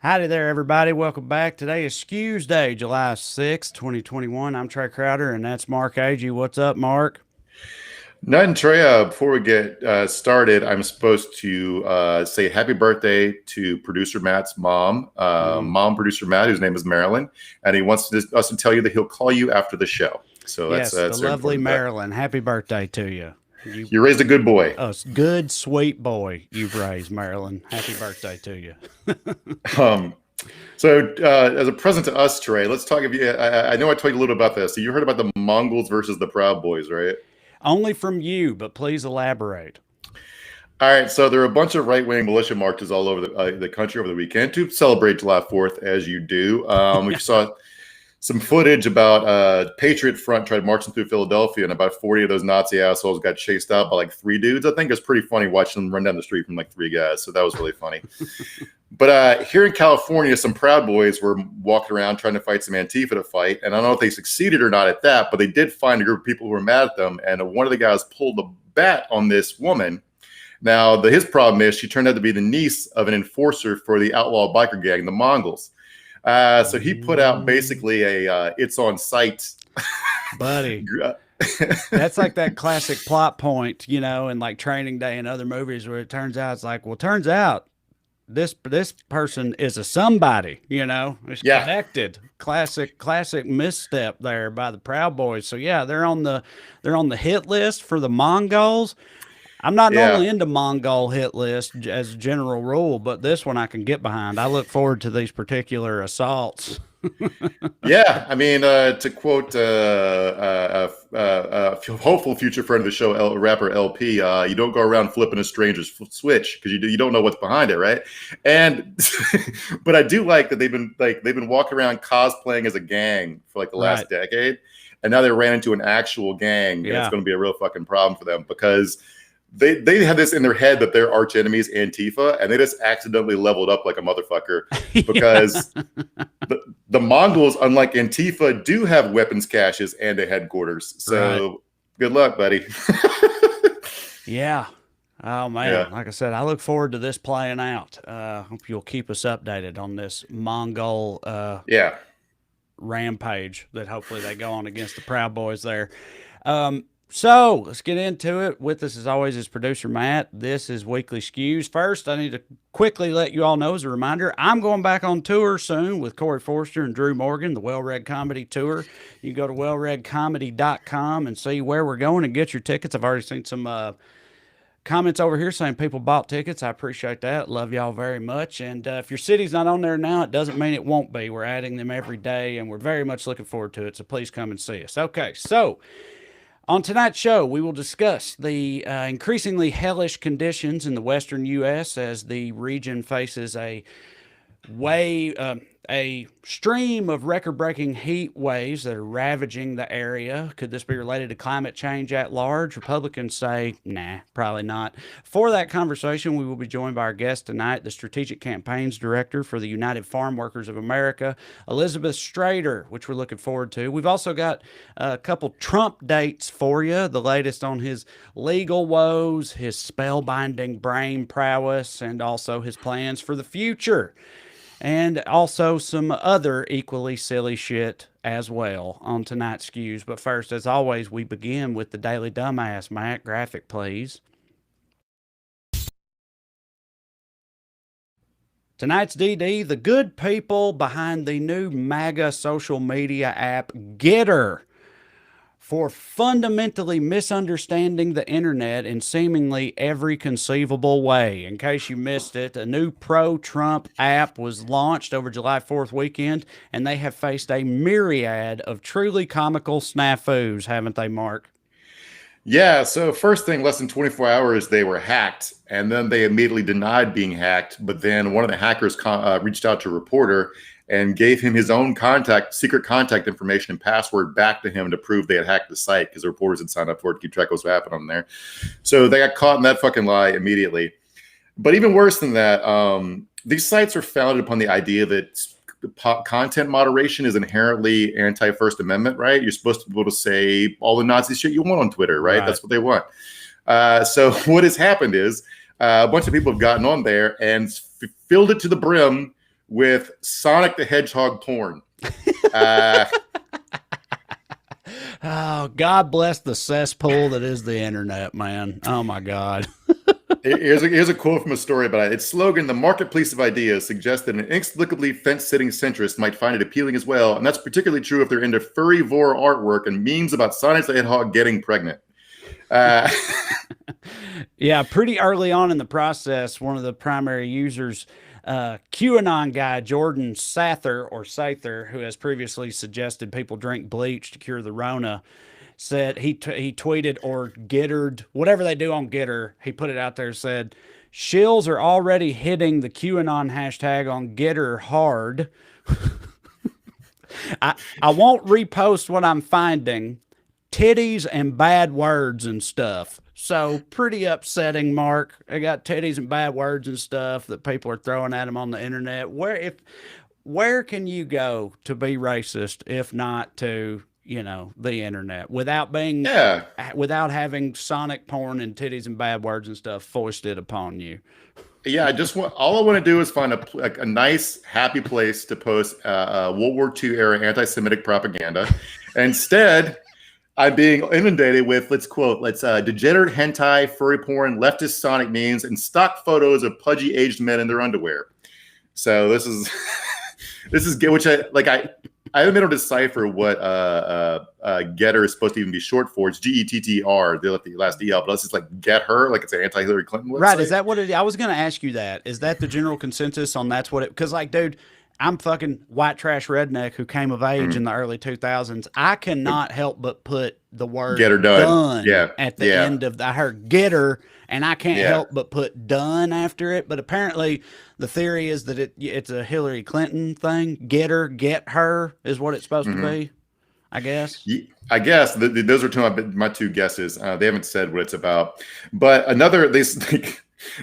Howdy there, everybody. Welcome back. Today is Skews Day, July 6th, 2021. I'm Trey Crowder, and that's Mark Agee. What's up, Mark? Nothing, Trey. Before we get started, I'm supposed to say happy birthday to producer Matt's mom, producer Matt, whose name is Marilyn, and he wants us to tell you that he'll call you after the show. So Yes, the that's very lovely important. Marilyn. Happy birthday to you. You raised a good boy. A good, sweet boy you've raised, Marilyn. Happy birthday to you. Um, as a present to us, Trey, let's talk. I know I told you a little about this. So you heard about the Mongols versus the Proud Boys, right? Only from you, but please elaborate. All right, so there are a bunch of right-wing militia marches all over the country over the weekend to celebrate July 4th, as you do. We saw some footage about Patriot Front tried marching through Philadelphia, and about 40 of those Nazi assholes got chased out by like 3 dudes. I think it was pretty funny watching them run down the street from like 3 guys, so that was really funny. But here in California, some Proud Boys were walking around trying to fight some Antifa to fight, and I don't know if they succeeded or not at that, but they did find a group of people who were mad at them, and one of the guys pulled a bat on this woman. Now, his problem is she turned out to be the niece of an enforcer for the outlaw biker gang, the Mongols. So he put out basically a "it's on sight," buddy. That's like that classic plot point, in like Training Day and other movies where it turns out turns out this person is a somebody, it's connected. Classic misstep there by the Proud Boys. So yeah, they're on the hit list for the Mongols. I'm not normally into Mongol hit list as a general rule, but this one I can get behind. I look forward to these particular assaults. Yeah, I mean, to quote hopeful future friend of the show, rapper LP, you don't go around flipping a stranger's switch because you don't know what's behind it, right? And but I do like that they've been walking around cosplaying as a gang for like the last decade, and now they ran into an actual gang, and it's going to be a real fucking problem for them because they have this in their head that their arch enemies Antifa, and they just accidentally leveled up like a motherfucker because the Mongols, unlike Antifa, do have weapons caches and a headquarters. So good luck, buddy. Yeah. Oh man, like I said, I look forward to this playing out. Hope you'll keep us updated on this Mongol rampage that hopefully they go on against the Proud Boys there. So let's get into it. With us, as always, is producer Matt. This is Weekly Skews. First, I need to quickly let you all know as a reminder, I'm going back on tour soon with Corey Forster and Drew Morgan, the Well-Read Comedy Tour. You can go to wellreadcomedy.com and see where we're going and get your tickets. I've already seen some comments over here saying people bought tickets. I appreciate that. Love y'all very much. And if your city's not on there now, it doesn't mean it won't be. We're adding them every day, and we're very much looking forward to it. So please come and see us. Okay, so on tonight's show, we will discuss the increasingly hellish conditions in the western U.S. as the region faces a stream of record-breaking heat waves that are ravaging the area. Could this be related to climate change at large? Strategians say, nah, probably not. For that conversation, we will be joined by our guest tonight, the Strategic Campaigns Director for the United Farmworkers of America, Elizabeth Strater, which we're looking forward to. We've also got a couple Trump dates for you, the latest on his legal woes, his spellbinding brain prowess, and also his plans for the future. And also some other equally silly shit as well on tonight's Skews. But first, as always, we begin with the Daily Dumbass. Matt, graphic, please. Tonight's DD, the good people behind the new MAGA social media app GETTR for fundamentally misunderstanding the internet in seemingly every conceivable way. In case you missed it, a new pro-Trump app was launched over July 4th weekend, and they have faced a myriad of truly comical snafus, haven't they, Mark? Yeah, so first thing, less than 24 hours, they were hacked, and then they immediately denied being hacked, but then one of the hackers reached out to a reporter and gave him his own secret contact information and password back to him to prove they had hacked the site because the reporters had signed up for it to keep track of what's happening on there. So they got caught in that fucking lie immediately. But even worse than that, these sites are founded upon the idea that content moderation is inherently anti-First Amendment, right? You're supposed to be able to say all the Nazi shit you want on Twitter, right? That's what they want. So what has happened is a bunch of people have gotten on there and filled it to the brim with Sonic the Hedgehog porn. Uh, Oh, God bless the cesspool that is the internet, man. Oh my God. Here's a quote from a story about it. Its slogan, "The marketplace of ideas," suggests that an inexplicably fence-sitting centrist might find it appealing as well, and that's particularly true if they're into furry-vor artwork and memes about Sonic the Hedgehog getting pregnant. Yeah, pretty early on in the process, one of the primary users, QAnon guy Jordan Sather, who has previously suggested people drink bleach to cure the Rona, said he tweeted or GETTR'd, whatever they do on GETTR, he put it out there, said, "Shills are already hitting the QAnon hashtag on GETTR hard." I won't repost what I'm finding. Titties and bad words and stuff. So pretty upsetting, Mark. I got titties and bad words and stuff that people are throwing at him on the internet. Where can you go to be racist if not to, the internet without being Yeah. without having Sonic porn and titties and bad words and stuff foisted upon you? Yeah, all I want to do is find a nice, happy place to post World War II era anti-Semitic propaganda. Instead, I'm being inundated with, degenerate hentai, furry porn, leftist Sonic memes, and stock photos of pudgy aged men in their underwear. So this is which I haven't been able to decipher what GETTR is supposed to even be short for. It's GETTR. They left the last E out, but it's like get her, like it's an anti-Hillary Clinton website. Right? Is that what it? I was going to ask you that. Is that the general consensus on that's what it? Because dude, I'm fucking white trash redneck who came of age in the early 2000s. I cannot help but put the word "get her done" at the end of I heard "GETTR," and I can't help but put "done" after it. But apparently, the theory is that it's a Hillary Clinton thing. Get her, get her is what it's supposed to be. I guess. I guess those are my two guesses. They haven't said what it's about, but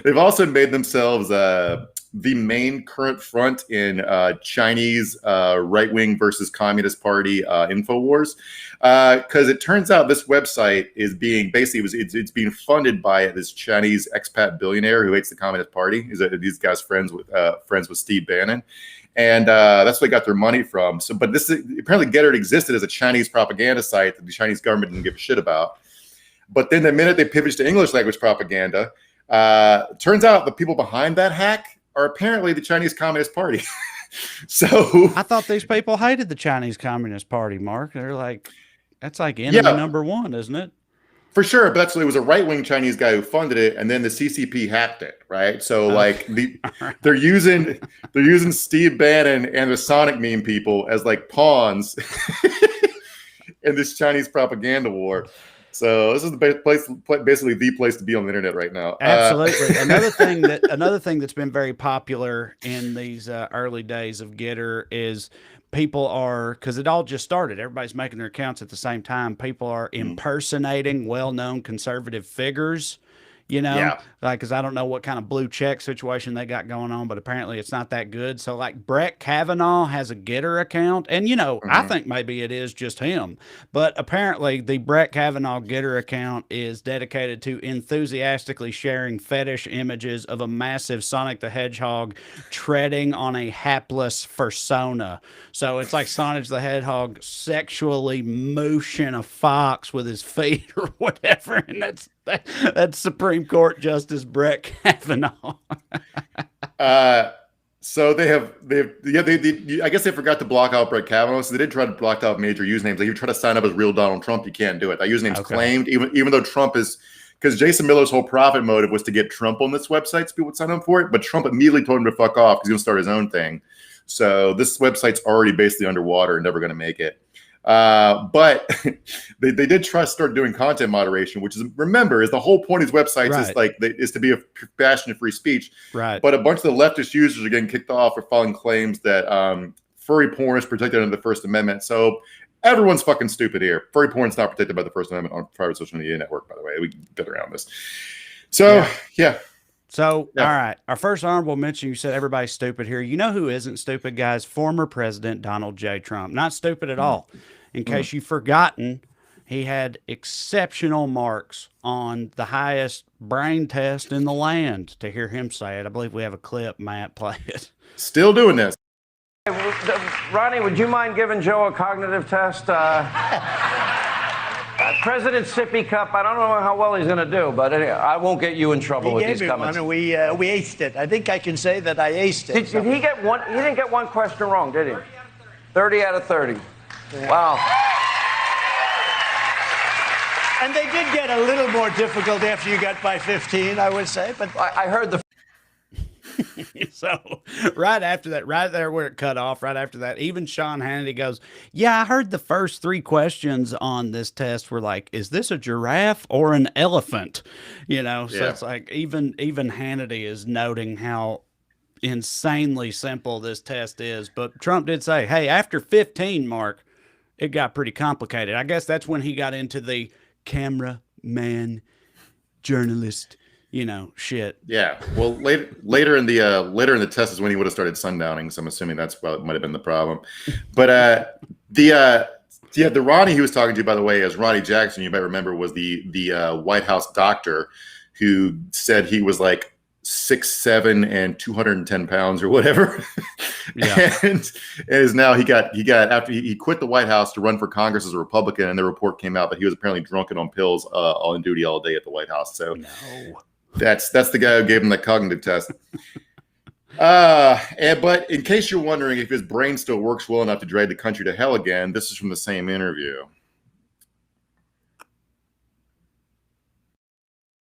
they've also made themselves the main current front in Chinese right-wing versus Communist Party info wars, because it turns out this website is being it's being funded by this Chinese expat billionaire who hates the Communist Party. These guys friends with Steve Bannon. And that's where they got their money from. So, but apparently GETTR existed as a Chinese propaganda site that the Chinese government didn't give a shit about. But then the minute they pivoted to English language propaganda, turns out the people behind that hack are apparently the Chinese Communist Party. So I thought these people hated the Chinese Communist Party, Mark. They're like, that's like enemy number one, isn't it? For sure, but it was a right-wing Chinese guy who funded it, and then the CCP hacked it, right? So they're using Steve Bannon and the Sonic meme people as like pawns in this Chinese propaganda war. So this is basically the place to be on the internet right now. Absolutely. Another thing that's been very popular in these early days of GETTR is people are, because it all just started, everybody's making their accounts at the same time. People are impersonating well-known conservative figures, because I don't know what kind of blue check situation they got going on, but apparently it's not that good. So like Brett Kavanaugh has a GETTR account, and I think maybe it is just him, but apparently the Brett Kavanaugh GETTR account is dedicated to enthusiastically sharing fetish images of a massive Sonic the Hedgehog treading on a hapless fursona. So it's like Sonic the Hedgehog sexually mooshing a fox with his feet or whatever, and that's Supreme Court Justice Brett Kavanaugh. So I guess they forgot to block out Brett Kavanaugh. So they did try to block out major usernames. Like you try to sign up as real Donald Trump, you can't do it. That username's claimed, even though Trump is, because Jason Miller's whole profit motive was to get Trump on this website so people would sign up for it. But Trump immediately told him to fuck off because he's going to start his own thing. So this website's already basically underwater and never going to make it. But they did try to start doing content moderation, which is the whole point of these websites is to be a bastion of free speech. Right. But a bunch of the leftist users are getting kicked off for filing claims that furry porn is protected under the First Amendment. So everyone's fucking stupid here. Furry porn is not protected by the First Amendment on private social media network, by the way. We can get around this. So yeah. So, all right, our first honorable mention, you said everybody's stupid here. You know who isn't stupid, guys? Former President Donald J. Trump. Not stupid at all. In case you've forgotten, He had exceptional marks on the highest brain test in the land. To hear him say it, I believe we have a clip. Matt, play it. Still doing this. Ronnie, would you mind giving Joe a cognitive test? President Sippy Cup, I don't know how well he's going to do, but anyway, I won't get you in trouble with these comments. One, and we aced it. I think I can say that I aced it. Did he get one? He didn't get one question wrong, did he? 30 out of 30. Yeah. Wow. And they did get a little more difficult after you got by 15, I would say. But I heard the. So right after that, right there where it cut off, right after that, even Sean Hannity goes, yeah, I heard the first 3 questions on this test were like, is this a giraffe or an elephant? You know, so it's like even Hannity is noting how insanely simple this test is. But Trump did say, hey, after 15, Mark, it got pretty complicated. I guess that's when he got into the cameraman, journalist, you know, shit. Yeah. Well, later in the test is when he would have started sundowning. So I'm assuming that's what might have been the problem. But the Ronnie he was talking to, by the way, is Ronnie Jackson. You might remember was the White House doctor who said he was like 6'7" and 210 pounds or whatever. Yeah. and is now he got after he quit the White House to run for Congress as a Republican, and the report came out that he was apparently drunken on pills on duty all day at the White House. So no. That's the guy who gave him the cognitive test. But in case you're wondering if his brain still works well enough to drag the country to hell again, this is from the same interview.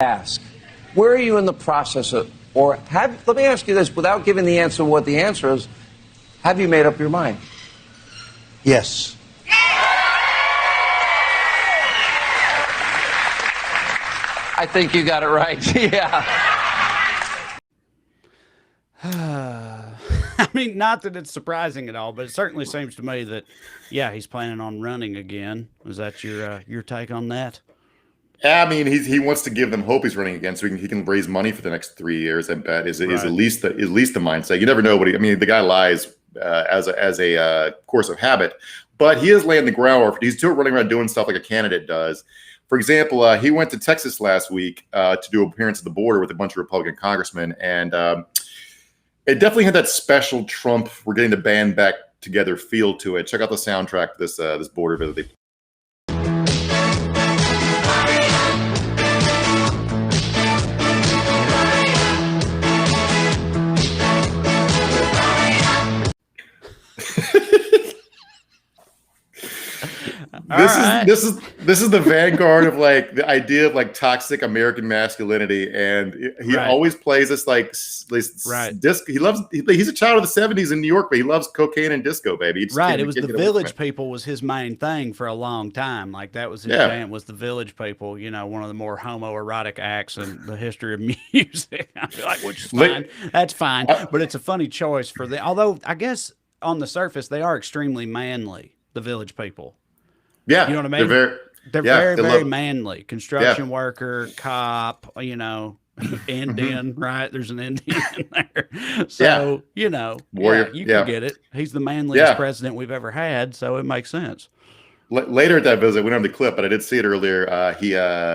Ask, where are you in the process of, or let me ask you this without giving the answer what the answer is, have you made up your mind? yes. I think you got it right. Yeah. I mean, not that it's surprising at all, but it certainly seems to me that, yeah, he's planning on running again. Is that your take on that? I mean, he wants to give them hope he's running again, so he can raise money for the next 3 years. I bet is at least the mindset. You never know what I mean, the guy lies as a course of habit, but he is laying the groundwork. He's still running around doing stuff like a candidate does. For example, he went to Texas last week to do an appearance at the border with a bunch of Republican congressmen, and it definitely had that special Trump, we're getting the band back together feel to it. Check out the soundtrack to this border visit. This is the vanguard of like the idea of like toxic American masculinity, and he always plays this like disco. He's a child of the 70s in New York, but he loves cocaine and disco, baby. It was the Village People was his main thing for a long time. Like that was his band, was the Village People. You know, one of the more homoerotic acts in the history of music. I feel like, which is fine. That's fine, but it's a funny choice for the. Although I guess on the surface they are extremely manly. The Village People. Yeah, you know what I mean. They're very manly. Construction worker, cop. You know, Indian. Right? There's an Indian in there. So you know, warrior. You can get it. He's the manliest president we've ever had. So it makes sense. Later at that visit, we don't have the clip, but I did see it earlier. He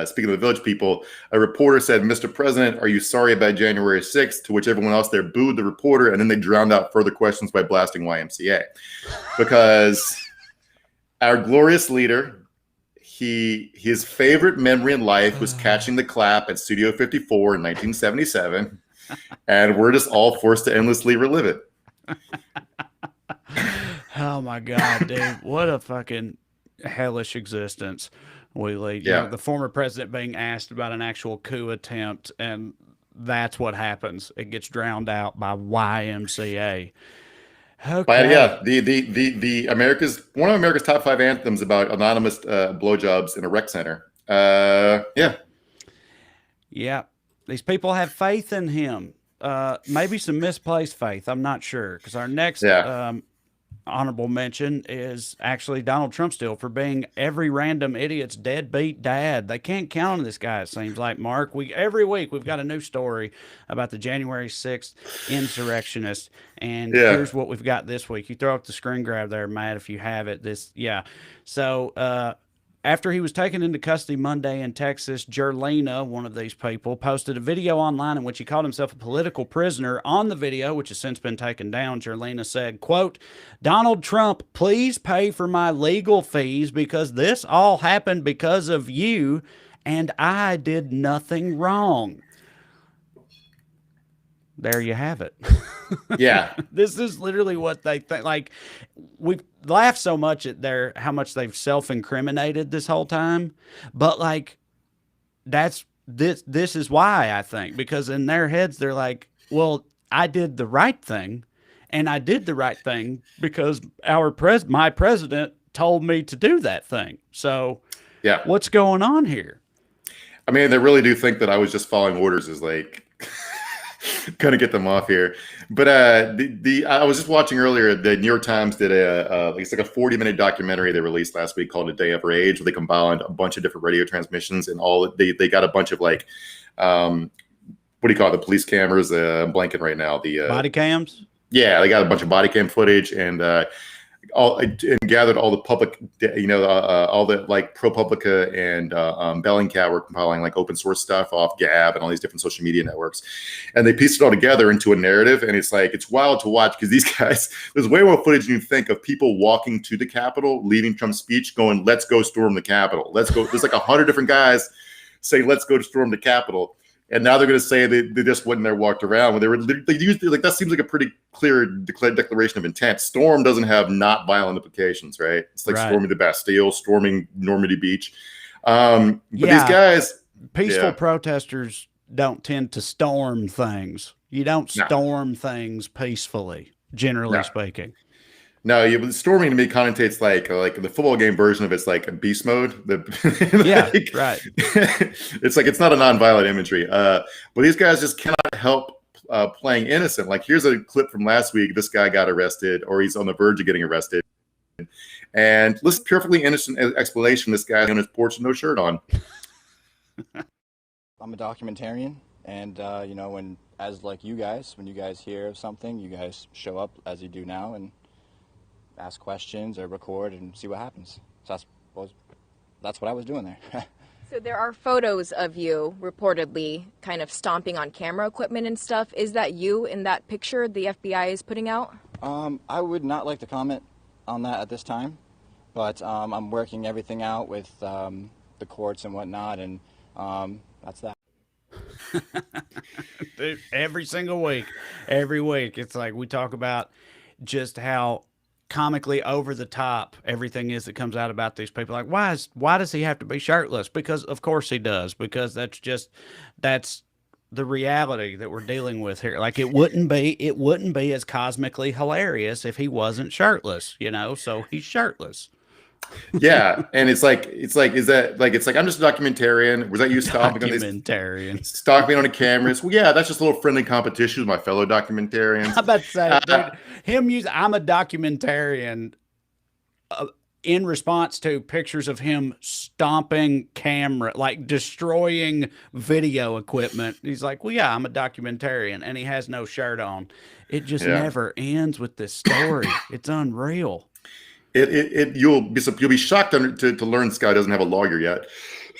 speaking of the Village People, a reporter said, "Mr. President, are you sorry about January 6th?" To which everyone else there booed the reporter, and then they drowned out further questions by blasting YMCA, because our glorious leader, his favorite memory in life was catching the clap at Studio 54 in 1977, and we're just all forced to endlessly relive it. Oh my God, dude! What a fucking hellish existence we lead. You know, the former president being asked about an actual coup attempt, and that's what happens. It gets drowned out by YMCA. Okay. But the one of America's top 5 anthems about anonymous blowjobs in a rec center. Yeah. These people have faith in him. Maybe some misplaced faith. I'm not sure, because our next honorable mention is actually Donald Trump still, for being every random idiot's deadbeat dad. They can't count on this guy, it seems like, Mark. Every week we've got a new story about the January 6th insurrectionists, and here's what we've got this week. You throw up the screen grab there, Matt, if you have it. So After he was taken into custody Monday in Texas, Jerlina, one of these people, posted a video online in which he called himself a political prisoner. On the video, which has since been taken down, Jerlina said, quote, "Donald Trump, please pay for my legal fees because this all happened because of you, and I did nothing wrong." There you have it. Yeah. This is literally what they think. Like, we've laughed so much at how much they've self-incriminated this whole time. But like, this is why, I think, because in their heads, they're like, well, I did the right thing, and I did the right thing because my president told me to do that thing. So Yeah. what's going on here? I mean, they really do think that I was just following orders is like kind of get them off here. But I was just watching earlier, the New York Times did it's like a 40-minute documentary they released last week called A Day of Rage, where they combined a bunch of different radio transmissions and they got a bunch of like, what do you call it? The police cameras, I'm blanking right now. The Body cams? Yeah, they got a bunch of body cam footage and gathered all the public, all the like ProPublica and Bellingcat were compiling like open source stuff off Gab and all these different social media networks, and they pieced it all together into a narrative. And it's like, it's wild to watch because these guys, there's way more footage than you think of people walking to the Capitol, leaving Trump's speech, going, "Let's go storm the Capitol. Let's go." There's like 100 different guys say, "Let's go to storm the Capitol." And now they're going to say they just went in there, walked around. When they used like, that seems like a pretty clear declaration of intent. Storm doesn't have not violent implications, right? It's like storming the Bastille, storming Normandy Beach. But these guys, peaceful protesters don't tend to storm things. You don't storm things peacefully, generally speaking. No, storming to me connotates like the football game version of it's like beast mode. Right. It's like, it's not a nonviolent imagery. But these guys just cannot help playing innocent. Like, here's a clip from last week. This guy got arrested, or he's on the verge of getting arrested. And listen, perfectly innocent explanation. This guy on his porch, no shirt on. I'm a documentarian, and when you guys hear of something, you guys show up as you do now and ask questions or record and see what happens. So that's what I was doing there. So there are photos of you reportedly kind of stomping on camera equipment and stuff. Is that you in that picture the FBI is putting out? I would not like to comment on that at this time, but I'm working everything out with the courts and whatnot, and that's that. Dude, every single week, it's like we talk about just how comically over the top everything is that comes out about these people. Like, why does he have to be shirtless? Because of course he does, because that's the reality that we're dealing with here. Like, it wouldn't be as cosmically hilarious if he wasn't shirtless, so he's shirtless. Yeah, and it's like I'm just a documentarian. Was that you stomping on a camera? Well, yeah, that's just a little friendly competition with my fellow documentarians. I'm about to say, dude, I'm a documentarian in response to pictures of him stomping camera, like destroying video equipment. He's like, well, yeah, I'm a documentarian, and he has no shirt on. It just never ends with this story. It's unreal. You'll be shocked to learn this guy doesn't have a lawyer yet.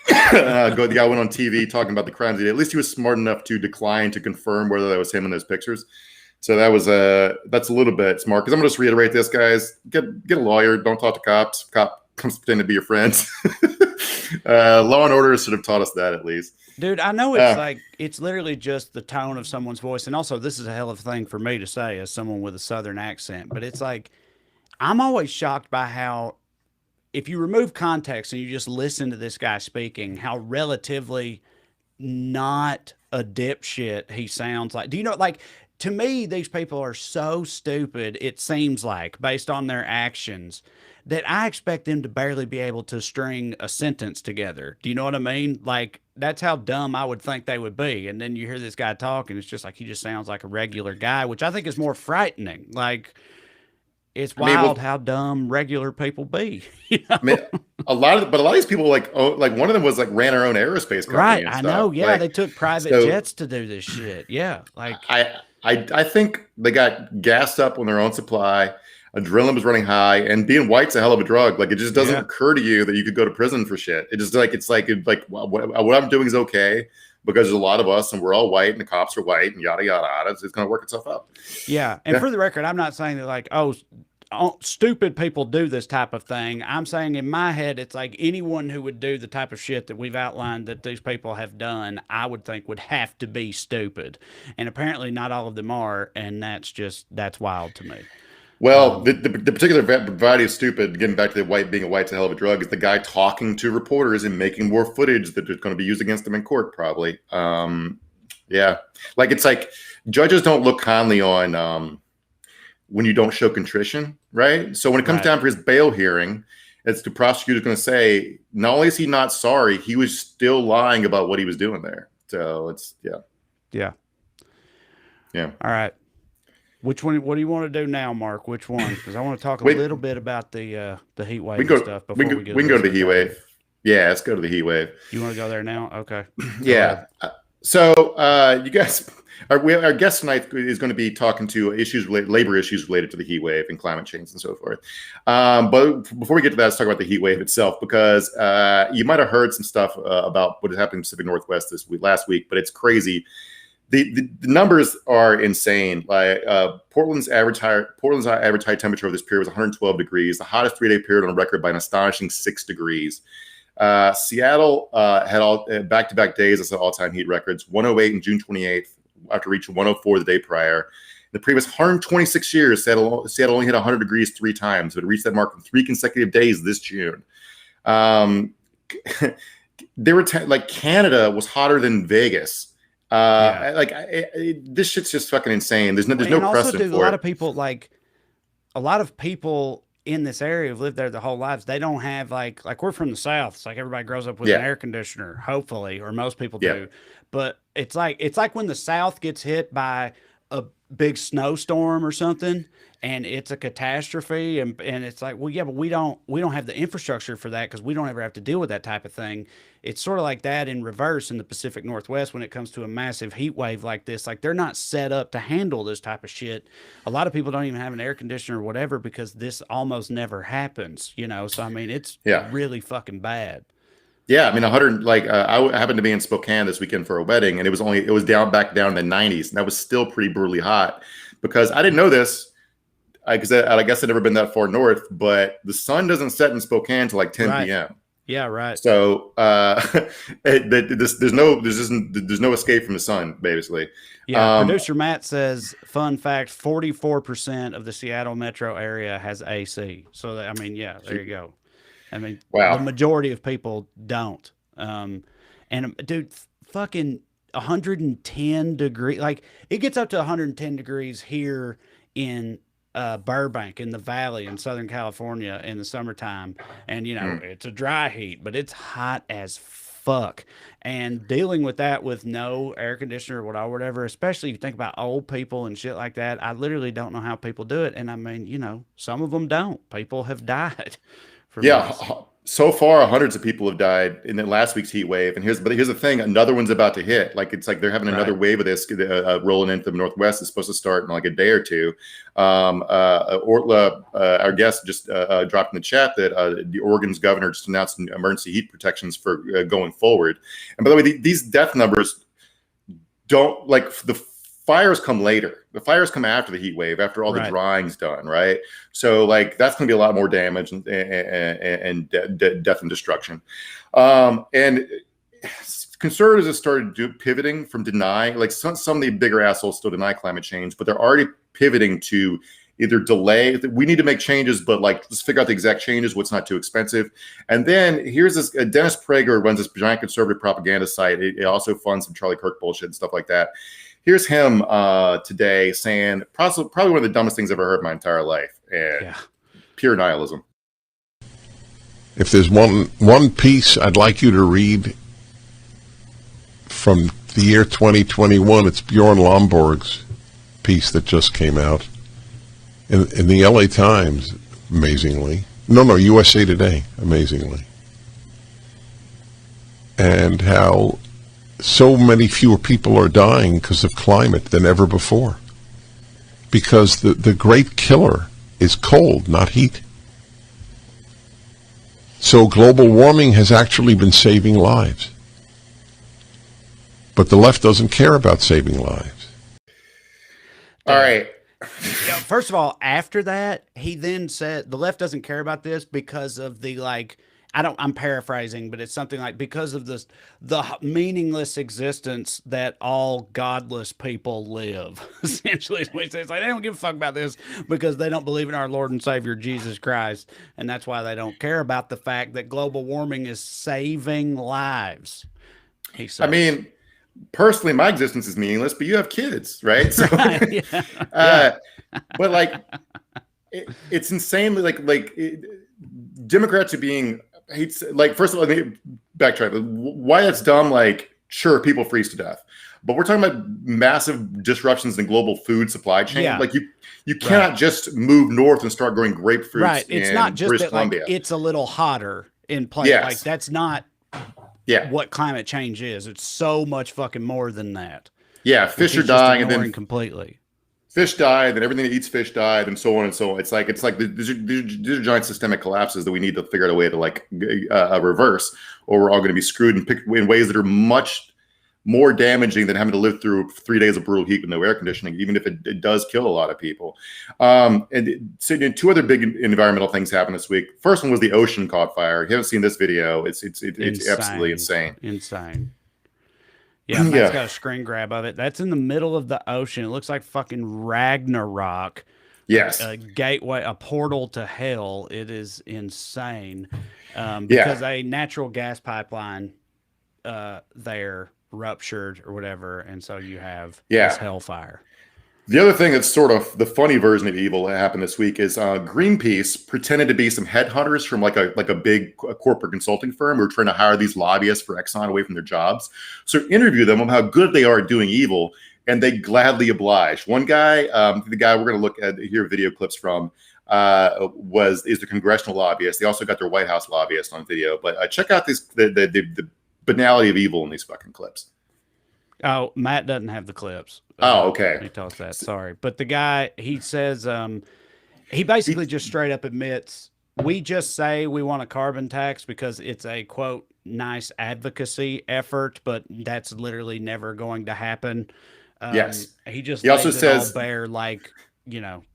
The guy went on TV talking about the crimes he did. At least he was smart enough to decline to confirm whether that was him in those pictures. So that's a little bit smart. Because I'm gonna just reiterate this, guys: get a lawyer. Don't talk to cops. Cop comes pretend to be your friend. Law and Order should have taught us that at least. Dude, I know it's it's literally just the tone of someone's voice, and also this is a hell of a thing for me to say as someone with a Southern accent, but it's like, I'm always shocked by how, if you remove context and you just listen to this guy speaking, how relatively not a dipshit he sounds like. Do you know, like, to me, these people are so stupid, it seems like, based on their actions, that I expect them to barely be able to string a sentence together. Do you know what I mean? Like, that's how dumb I would think they would be. And then you hear this guy talk, and it's just like, he just sounds like a regular guy, which I think is more frightening. Like, it's wild how dumb regular people be. I mean, a lot of these people, like one of them was like ran her own aerospace company. Right, and I stuff. know. Yeah, like, they took private jets to do this shit. Yeah, like I think they got gassed up on their own supply. adrenaline was running high, and being white's a hell of a drug. Like, it just doesn't Yeah. occur to you that you could go to prison for shit. It just it's like what I'm doing is okay because there's a lot of us and we're all white and the cops are white and yada yada yada. It's going to work itself out. Yeah. And for the record, I'm not saying that like, oh, stupid people do this type of thing. I'm saying in my head, it's like anyone who would do the type of shit that we've outlined that these people have done, I would think would have to be stupid. And apparently not all of them are. And that's wild to me. Well, the particular variety of stupid, getting back to being a white's a hell of a drug, is the guy talking to reporters and making more footage that is going to be used against him in court, probably. Yeah. Like, it's like judges don't look kindly on when you don't show contrition, right? So when it comes down for his bail hearing, it's the prosecutor's going to say, not only is he not sorry, he was still lying about what he was doing there. So it's, Yeah. Yeah. All right. Which one? What do you want to do now, Mark? Which one? Because I want to talk a little bit about the heat wave and stuff before we can go to the heat wave. Yeah, let's go to the heat wave. You want to go there now? Okay. Yeah. So you guys, our guest tonight is going to be talking to labor issues related to the heat wave and climate change and so forth. But before we get to that, let's talk about the heat wave itself, because you might have heard some stuff about what is happening in the Pacific Northwest last week, but it's crazy. The numbers are insane. Like Portland's average high temperature of this period was 112 degrees, the hottest 3-day period on record by an astonishing 6 degrees. Seattle had all back-to-back days that set all-time heat records, 108 on June 28th, after reaching 104 the day prior. In the previous 126 years, Seattle only hit 100 degrees 3 times, but it reached that mark in 3 consecutive days this June. They were like Canada was hotter than Vegas. This shit's just fucking insane. There's no precedent for it. A lot of people in this area have lived there their whole lives. They don't have like we're from the South. It's like everybody grows up with an air conditioner, hopefully, or most people do. But it's like when the South gets hit by a big snowstorm or something, and it's a catastrophe, and it's like, well, yeah, but we don't have the infrastructure for that because we don't ever have to deal with that type of thing. It's sort of like that in reverse in the Pacific Northwest when it comes to a massive heat wave like this. Like, they're not set up to handle this type of shit. A lot of people don't even have an air conditioner or whatever because this almost never happens, So I mean, it's really fucking bad. Yeah, I mean, 100. Like, I happened to be in Spokane this weekend for a wedding, and it was back down in the 90s, and that was still pretty brutally hot. Because I didn't know this, because I guess I'd never been that far north, but the sun doesn't set in Spokane till like 10 p.m. Yeah, right. So there's no escape from the sun, basically. Yeah. Producer Matt says, fun fact: 44% of the Seattle metro area has AC. So I mean, yeah, there you go. I mean, wow. The majority of people don't. And dude, fucking 110 degrees. Like, it gets up to 110 degrees here in Burbank in the Valley in Southern California in the summertime. And, it's a dry heat, but it's hot as fuck. And dealing with that with no air conditioner or whatever, especially if you think about old people and shit like that, I literally don't know how people do it. And I mean, some of them don't. People have died. So far, hundreds of people have died in the last week's heat wave. And here's the thing: another one's about to hit. Like, it's like they're having another wave of this rolling into the Northwest. It's supposed to start in like a day or two. Ortla, our guest, just dropped in the chat that the Oregon's governor just announced emergency heat protections for going forward. And by the way, these death numbers don't, like, the fires come later. The fires come after the heat wave, after all the drying's done, right? So, like, that's going to be a lot more damage and death and destruction. And conservatives have started pivoting from denying, like, some of the bigger assholes still deny climate change, but they're already pivoting to either delay. We need to make changes, but like, let's figure out the exact changes, what's not too expensive. And then here's this Dennis Prager runs this giant conservative propaganda site. It also funds some Charlie Kirk bullshit and stuff like that. Here's him today saying probably one of the dumbest things I've ever heard in my entire life. And pure nihilism. If there's one piece I'd like you to read from the year 2021, it's Bjorn Lomborg's piece that just came out in the LA Times, amazingly. No, USA Today, amazingly. And how so many fewer people are dying because of climate than ever before. Because the great killer is cold, not heat. So global warming has actually been saving lives. But the left doesn't care about saving lives. All right. Yeah, first of all, after that, he then said the left doesn't care about this because of the I'm paraphrasing, but it's something like because of the meaningless existence that all godless people live. Essentially, is what he says. Like, they don't give a fuck about this because they don't believe in our Lord and Savior Jesus Christ, and that's why they don't care about the fact that global warming is saving lives. He says. I mean, personally, my existence is meaningless, but you have kids, right? So, Right, yeah. But like, it's insanely Democrats are being hates. Like, first of all, let me backtrack. Why that's dumb? Like, sure, people freeze to death, but we're talking about massive disruptions in global food supply chain. Yeah. Like, you cannot just move north and start growing grapefruits. Right. It's not just British that Columbia. it's a little hotter in place. Yes. Like, that's not what climate change is. It's so much fucking more than that. Yeah, fish are dying, and then completely. Fish die, then everything that eats fish died, and so on and so on. It's like these are giant systemic collapses that we need to figure out a way to reverse, or we're all going to be screwed and picked in ways that are much more damaging than having to live through 3 days of brutal heat with no air conditioning, even if it does kill a lot of people. So two other big environmental things happened this week. First one was the ocean caught fire. If you haven't seen this video, it's absolutely insane. Insane. Yeah, Matt's got a screen grab of it. That's in the middle of the ocean. It looks like fucking Ragnarok. Yes. A gateway, a portal to hell. It is insane. Because a natural gas pipeline there ruptured or whatever, and so you have this hellfire. The other thing that's sort of the funny version of evil that happened this week is Greenpeace pretended to be some headhunters from like a big corporate consulting firm who are trying to hire these lobbyists for Exxon away from their jobs. So interview them on how good they are at doing evil, and they gladly oblige. One guy, the guy we're going to look at here video clips from, is the congressional lobbyist. They also got their White House lobbyist on video. But check out the banality of evil in these fucking clips. Oh, Matt doesn't have the clips. Oh, okay. He tells that. Sorry. But the guy, he says, he basically just straight up admits, we just say we want a carbon tax because it's a, quote, nice advocacy effort, but that's literally never going to happen. Yes. He also says, all bare, like,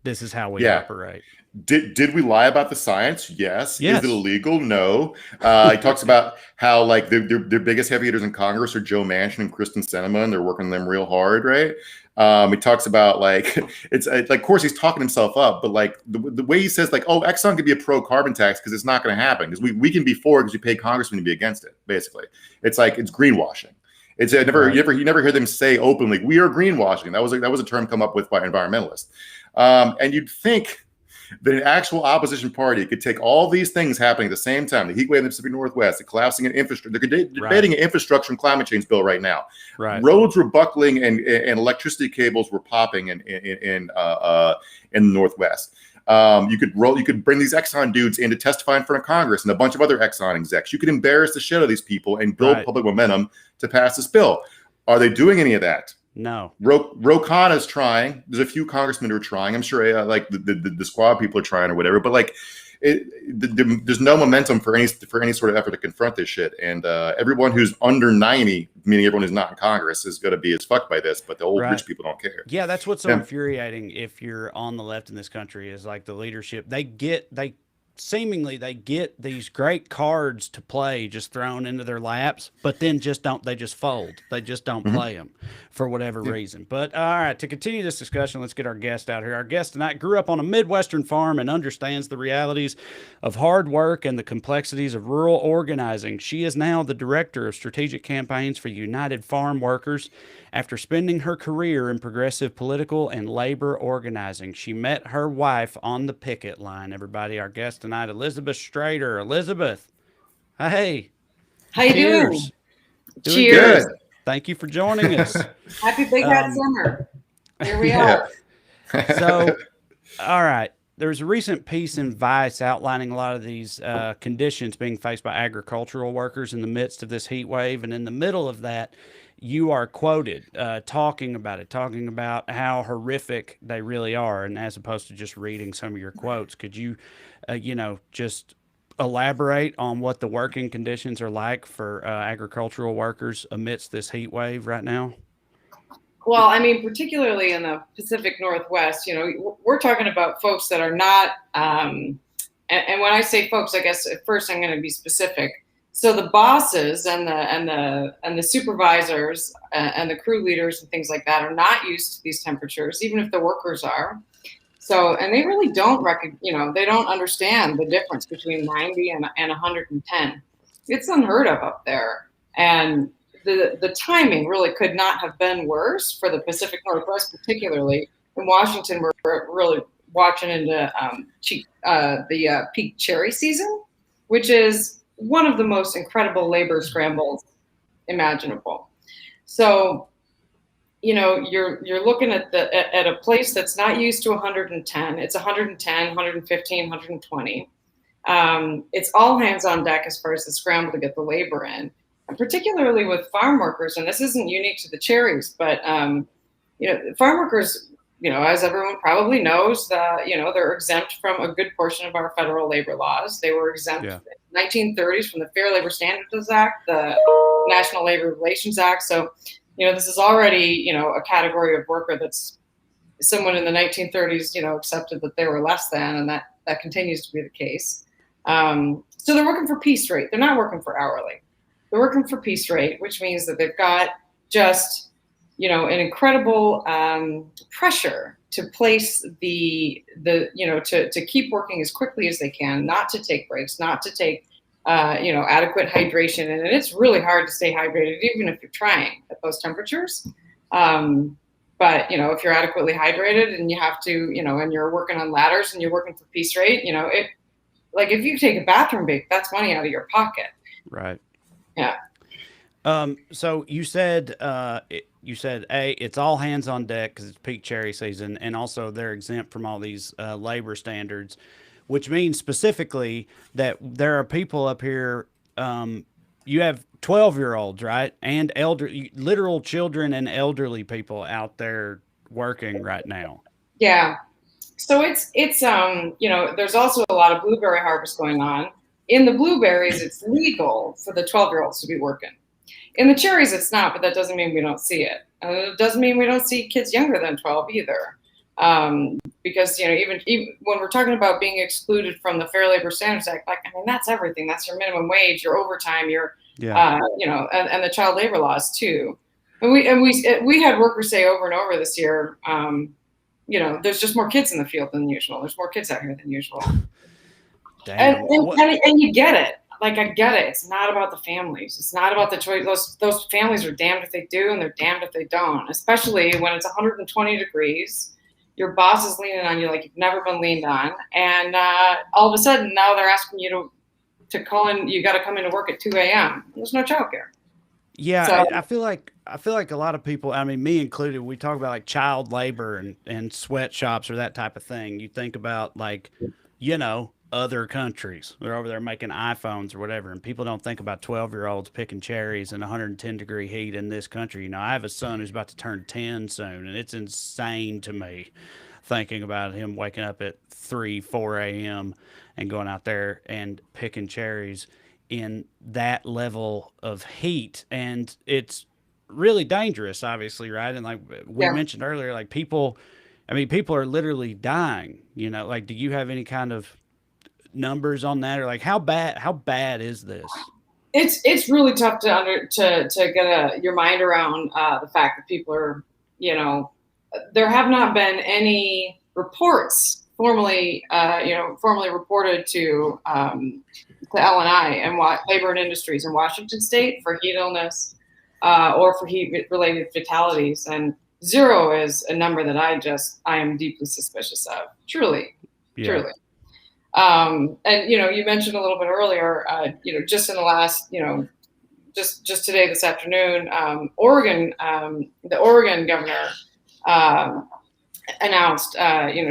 this is how we operate. Did we lie about the science? Yes. Is it illegal? No. He talks about how like their biggest heavy hitters in Congress are Joe Manchin and Kristen Sinema, and they're working them real hard, right? He talks about like it's like, of course he's talking himself up, but like the way he says like, oh, Exxon could be a pro carbon tax because it's not going to happen because we can be for it because we pay congressmen to be against it. Basically, it's like it's greenwashing. It's you never hear them say openly we are greenwashing. That was a term come up with by environmentalists, and you'd think that an actual opposition party could take all these things happening at the same time, the heat wave in the Pacific Northwest, the collapsing in infrastructure, they're debating an infrastructure and climate change bill right now. Right. Roads were buckling and electricity cables were popping in the Northwest. You could bring these Exxon dudes in to testify in front of Congress and a bunch of other Exxon execs. You could embarrass the shit out of these people and build public momentum to pass this bill. Are they doing any of that? No. Ro Khanna is trying. There's a few congressmen who are trying. I'm sure like the squad people are trying or whatever. But like, there's no momentum for any sort of effort to confront this shit. And everyone who's under 90, meaning everyone who's not in Congress, is going to be as fucked by this. But the old rich people don't care. Yeah, that's what's so infuriating. If you're on the left in this country, is like the leadership. They get these great cards to play just thrown into their laps, but then they just fold. They just don't play them for whatever reason. But all right, to continue this discussion, let's get our guest out here. Our guest tonight grew up on a Midwestern farm and understands the realities of hard work and the complexities of rural organizing. She is now the director of strategic campaigns for United Farmworkers. After spending her career in progressive political and labor organizing, she met her wife on the picket line. Everybody, our guest tonight, Elizabeth Strater. Elizabeth, hey. How you doing? Doing Cheers. Good. Thank you for joining us. Happy Big Hot Summer. Here we are. So, all right. There's a recent piece in Vice outlining a lot of these conditions being faced by agricultural workers in the midst of this heat wave. And in the middle of that you are quoted talking about how horrific they really are, and as opposed to just reading some of your quotes, could you, just elaborate on what the working conditions are like for agricultural workers amidst this heat wave right now? Well, I mean, particularly in the Pacific Northwest, we're talking about folks that are not, and when I say folks, I guess at first I'm going to be specific. So the bosses and the supervisors and the crew leaders and things like that are not used to these temperatures, even if the workers are. So, and they really don't they don't understand the difference between 90 and 110. It's unheard of up there. And the timing really could not have been worse for the Pacific Northwest, particularly. In Washington, we're really watching into the peak cherry season, which is one of the most incredible labor scrambles imaginable. So, you're looking at a place that's not used to 110. It's 110, 115, 120. It's all hands on deck as far as the scramble to get the labor in. And particularly with farm workers, and this isn't unique to the cherries, but farm workers, as everyone probably knows, they're exempt from a good portion of our federal labor laws. They were exempt in the 1930s from the Fair Labor Standards Act, the National Labor Relations Act. So, this is already, a category of worker that's someone in the 1930s, accepted that they were less than, and that continues to be the case. So they're working for piece rate. They're not working for hourly. They're working for piece rate, which means that they've got just, an incredible pressure to place to keep working as quickly as they can, not to take breaks, not to take, adequate hydration. And it's really hard to stay hydrated, even if you're trying at those temperatures. But, if you're adequately hydrated and you have to, and you're working on ladders and you're working for piece rate, if you take a bathroom break, that's money out of your pocket. Right. Yeah. So you said it's all hands on deck because it's peak cherry season, and also they're exempt from all these labor standards, which means specifically that there are people up here. You have 12-year-olds, right, and literal children and elderly people out there working right now. Yeah. So it's there's also a lot of blueberry harvest going on. In the blueberries, it's legal for the 12-year-olds to be working. In the cherries, it's not, but that doesn't mean we don't see it. And it doesn't mean we don't see kids younger than 12 either. Because, even when we're talking about being excluded from the Fair Labor Standards Act, that's everything. That's your minimum wage, your overtime, your, and the child labor laws too. And we had workers say over and over this year, there's just more kids in the field than usual. There's more kids out here than usual. Damn. And you get it. I get it. It's not about the families. It's not about the choice. Those families are damned if they do, and they're damned if they don't. Especially when it's 120 degrees, your boss is leaning on you like you've never been leaned on, and all of a sudden now they're asking you to call in. You got to come into work at 2 a.m. There's no childcare. Yeah, So, I feel like a lot of people, me included, we talk about like child labor and sweatshops or that type of thing. You think about other countries. They're over there making iPhones or whatever, and people don't think about 12-year-olds picking cherries in 110-degree heat in this country. I have a son who's about to turn 10 soon, and it's insane to me thinking about him waking up at 4 a.m. and going out there and picking cherries in that level of heat. And it's really dangerous, obviously, right? And like we mentioned earlier, like people are literally dying, do you have any kind of numbers on that, or like how bad is this? It's really tough to get your mind around the fact that people are, there have not been any reports formally reported to LNI and Labor and Industries in Washington State for heat illness or for heat related fatalities, and 0 is a number that I am deeply suspicious of. Truly. And you mentioned a little bit earlier, just in the last, just today, this afternoon, Oregon, the Oregon governor announced,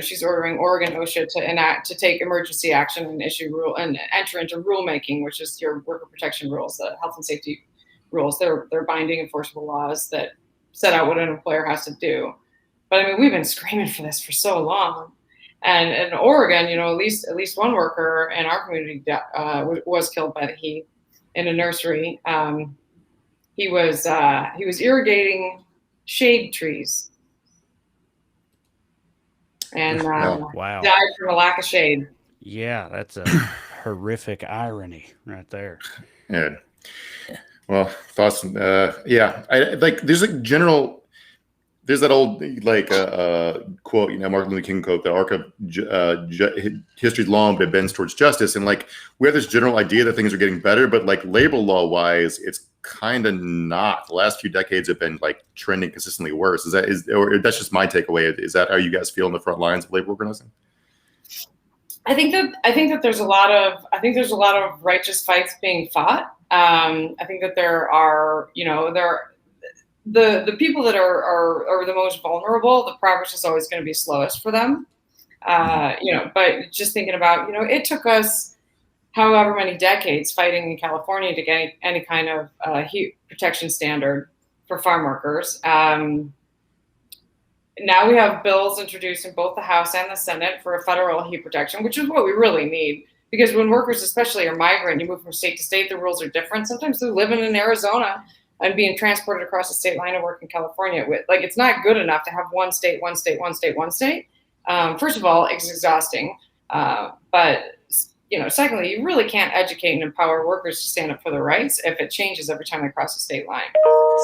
she's ordering Oregon OSHA to take emergency action and enter into rulemaking, which is your worker protection rules, the health and safety rules. They're binding enforceable laws that set out what an employer has to do. But I mean, we've been screaming for this for so long. And in Oregon, you know, at least one worker in our community was killed by the heat in a nursery. He was irrigating shade trees and wow. died from a lack of shade. Yeah, that's a horrific irony right there. Yeah. Well, thoughts. Yeah, I like. There's that old quote, you know, Martin Luther King quote: "The arc of history's long, but it bends towards justice." And like, we have this general idea that things are getting better, but like labor law wise, it's kind of not. The last few decades have been like trending consistently worse. Or that's just my takeaway? Is that how you guys feel in the front lines of labor organizing? I think that there's a lot of righteous fights being fought. I think that there are, you know, the people that are the most vulnerable. The progress is always going to be slowest for them. You know, but just thinking about, you know, it took us however many decades fighting in California to get any kind of heat protection standard for farm workers. Now we have bills introduced in both the House and the Senate for a federal heat protection, which is what we really need. Because when workers especially are migrant, you move from state to state, the rules are different. Sometimes they're living in Arizona and being transported across the state line to work in California. It's not good enough to have one state. First of all, it's exhausting. But you know, secondly, you really can't educate and empower workers to stand up for their rights if it changes every time they cross the state line.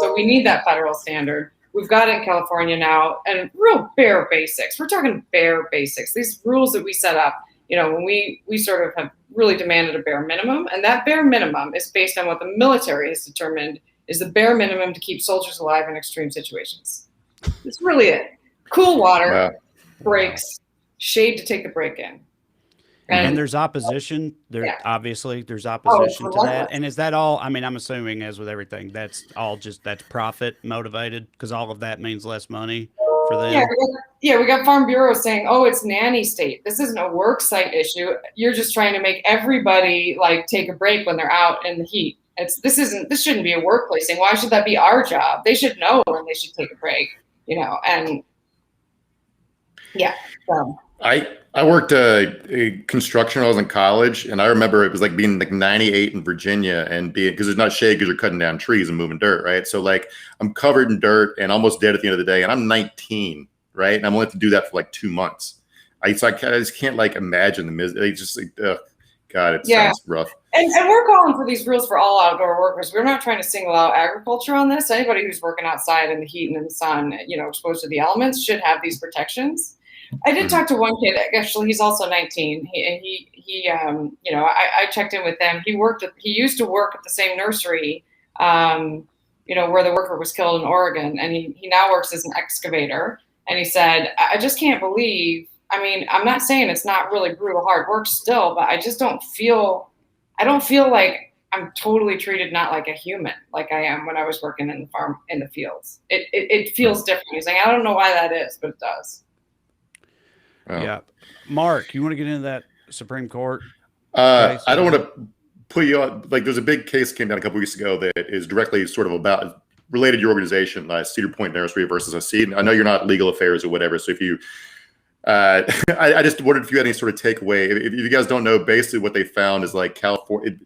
So we need that federal standard. We've got it in California now, and real bare basics. We're talking bare basics. These rules that we set up, you know, when we sort of have really demanded a bare minimum, and that bare minimum is based on what the military has determined is the bare minimum to keep soldiers alive in extreme situations. That's really it. Cool water, breaks, shade to take the break in. And there's opposition. Obviously there's opposition to that. And is that all? I mean, I'm assuming, as with everything, that's profit motivated, because all of that means less money for them. We got Farm Bureau saying, "Oh, it's nanny state. This isn't a work site issue. You're just trying to make everybody like take a break when they're out in the heat. This shouldn't be a workplace thing. Why should that be our job? They should know when they should take a break, you know." And yeah, so. I worked construction when I was in college, and I remember it was like being like 98 in Virginia and because there's not shade because you're cutting down trees and moving dirt, right? So like I'm covered in dirt and almost dead at the end of the day, and I'm 19, right? And I'm only have to do that for like 2 months. I just can't like imagine the misery. It's just like, God, it sounds rough. And we're calling for these rules for all outdoor workers. We're not trying to single out agriculture on this. Anybody who's working outside in the heat and in the sun, you know, exposed to the elements, should have these protections. I did talk to one kid. Actually, he's also 19. He you know, I checked in with him. He used to work at the same nursery, you know, where the worker was killed in Oregon, and he now works as an excavator. And he said, "I just can't believe. I mean, I'm not saying it's not really brutal, hard work still, but I just don't feel like I'm totally treated not like a human, like I am when I was working in the farm, in the fields. It feels different." He's like, "I don't know why that is, but it does." Wow. Yeah. Mark, you want to get into that Supreme Court case? I don't want to put you on, like, there's a big case came down a couple weeks ago that is directly sort of about related to your organization, Cedar Point Nursery versus a seed. I know you're not legal affairs or whatever, so if you I just wondered if you had any sort of takeaway. If you guys don't know, basically what they found is like California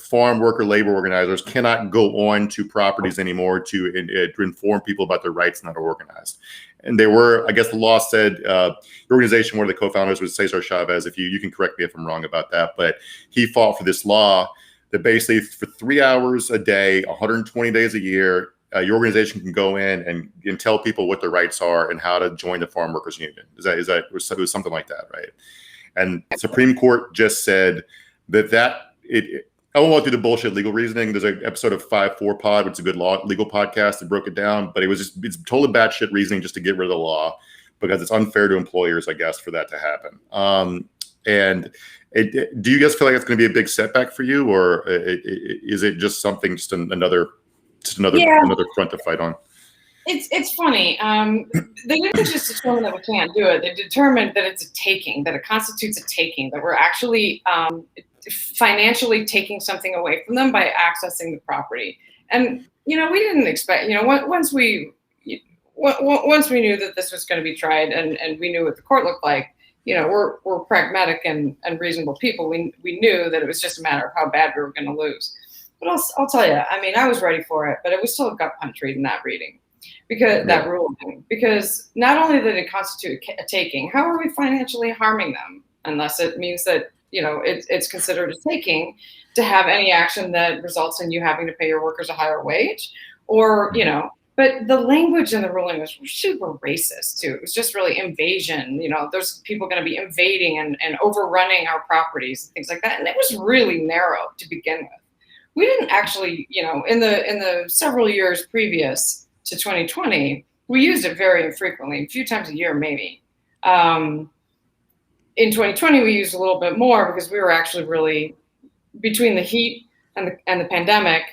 farm worker labor organizers cannot go on to properties anymore to inform people about their rights not organized. And they were, I guess the law said, the organization, one of the co-founders was Cesar Chavez. If you can correct me if I'm wrong about that, but he fought for this law that basically for 3 hours a day, 120 days a year, your organization can go in and tell people what their rights are and how to join the farm workers union. It was something like that, right? And the Supreme Court just said I won't go through the bullshit legal reasoning. There's an episode of 5-4 Pod, which is a good legal podcast that broke it down, but it's totally batshit reasoning just to get rid of the law because it's unfair to employers, I guess, for that to happen. Do you guys feel like it's going to be a big setback for you, or is it just something, another front to fight on? It's funny. They didn't just determine that we can't do it. They determined that it's a taking, that it constitutes a taking, that we're actually financially taking something away from them by accessing the property. And we didn't expect. Once we knew that this was going to be tried, and we knew what the court looked like. We're pragmatic and reasonable people. We knew that it was just a matter of how bad we were going to lose. But I'll tell you, I was ready for it, but it was still a gut punch reading that reading. That ruling, because not only did it constitute a taking, how are we financially harming them? Unless it means that it's considered a taking to have any action that results in you having to pay your workers a higher wage, or But the language in the ruling was super racist too. It was just really invasion. There's people going to be invading and overrunning our properties and things like that, and it was really narrow to begin with. We didn't actually, in the several years previous to 2020, we used it very infrequently, a few times a year maybe. In 2020, we used a little bit more because we were actually really, between the heat and the pandemic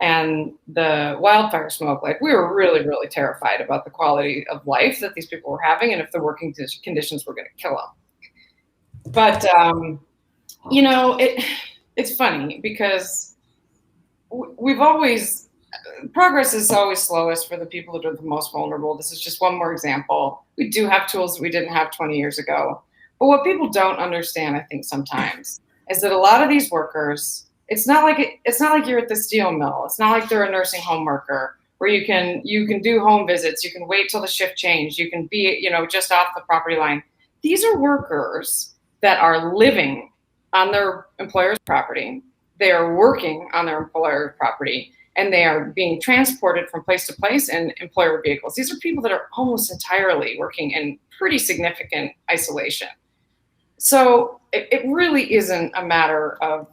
and the wildfire smoke, we were really, really terrified about the quality of life that these people were having and if the working conditions were going to kill them. But, it's funny because we've always, progress is always slowest for the people that are the most vulnerable. This is just one more example. We do have tools that we didn't have 20 years ago. But what people don't understand, I think, sometimes, is that a lot of these workers, it's not like you're at the steel mill. It's not like they're a nursing home worker where you can do home visits. You can wait till the shift change. You can be, just off the property line. These are workers that are living on their employer's property. They are working on their employer's property, and they are being transported from place to place in employer vehicles. These are people that are almost entirely working in pretty significant isolation. So it really isn't a matter of,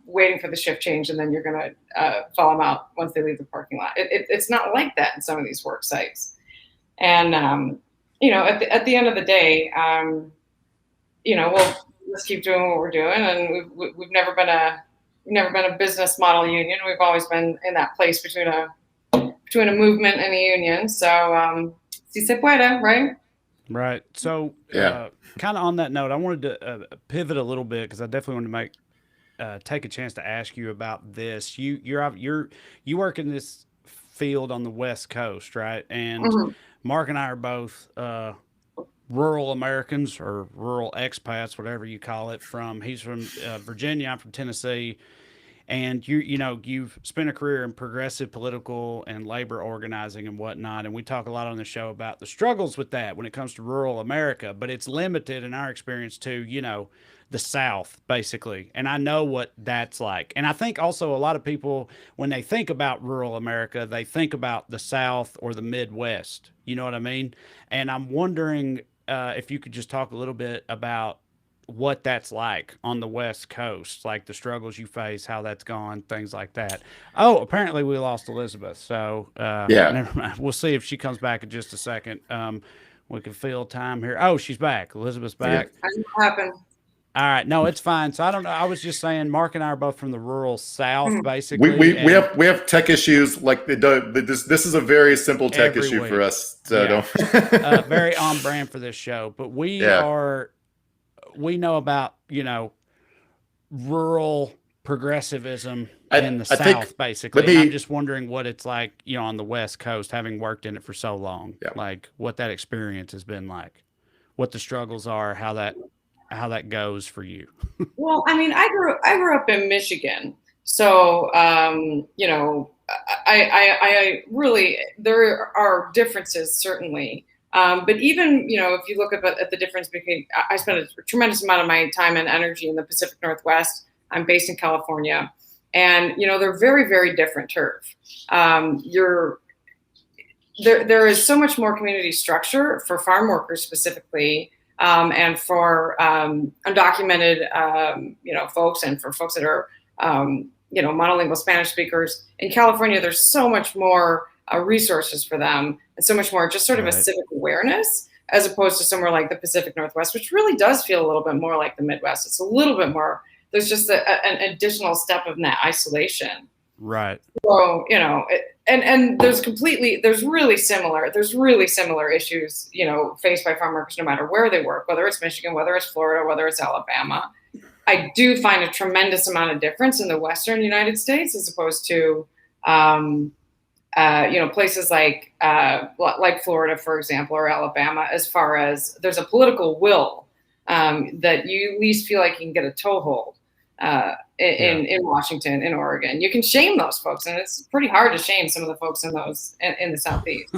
waiting for the shift change and then you're going to follow them out once they leave the parking lot. It's not like that in some of these work sites. And, at the end of the day, we'll just keep doing what we're doing. And we've never been a business model union. We've always been in that place between a movement and a union. So, si se puede, right? Right. So, kind of on that note, I wanted to pivot a little bit because I definitely want to take a chance to ask you about this. You work in this field on the West Coast, right? And Mark and I are both rural Americans or rural expats, whatever you call it. He's from Virginia, I'm from Tennessee. And you've spent a career in progressive political and labor organizing and whatnot. And we talk a lot on the show about the struggles with that when it comes to rural America, but it's limited in our experience to, the South, basically. And I know what that's like. And I think also a lot of people, when they think about rural America, they think about the South or the Midwest. You know what I mean? And I'm wondering if you could just talk a little bit about what that's like on the West Coast, like the struggles you face, how that's gone, things like that. Oh, apparently we lost Elizabeth. So never mind. We'll see if she comes back in just a second. We can fill time here. Oh, she's back. Elizabeth's back. What happened? All right. No, it's fine. So I don't know. I was just saying Mark and I are both from the rural South, basically. We have tech issues. Like this is a very simple tech issue for us. So don't very on brand for this show, but we know about, rural progressivism in the South, basically. I'm just wondering what it's like, on the West Coast, having worked in it for so long, like what that experience has been like, what the struggles are, how that goes for you. Well, I mean, I grew up in Michigan. So, I really, there are differences, certainly. But even, if you look at the difference between, I spent a tremendous amount of my time and energy in the Pacific Northwest. I'm based in California, and, they're very, very different turf. There is so much more community structure for farm workers specifically, and for undocumented, folks, and for folks that are, monolingual Spanish speakers. In California, there's so much more resources for them, and so much more just sort of a civic awareness, as opposed to somewhere like the Pacific Northwest, which really does feel a little bit more like the Midwest. It's a little bit more, there's just an additional step of that isolation. Right. So, and there's really similar issues, faced by farm workers no matter where they work, whether it's Michigan, whether it's Florida, whether it's Alabama. I do find a tremendous amount of difference in the Western United States as opposed to, places like Florida, for example, or Alabama, as far as there's a political will that you at least feel like you can get a toehold in Washington, in Oregon. You can shame those folks, and it's pretty hard to shame some of the folks in the Southeast.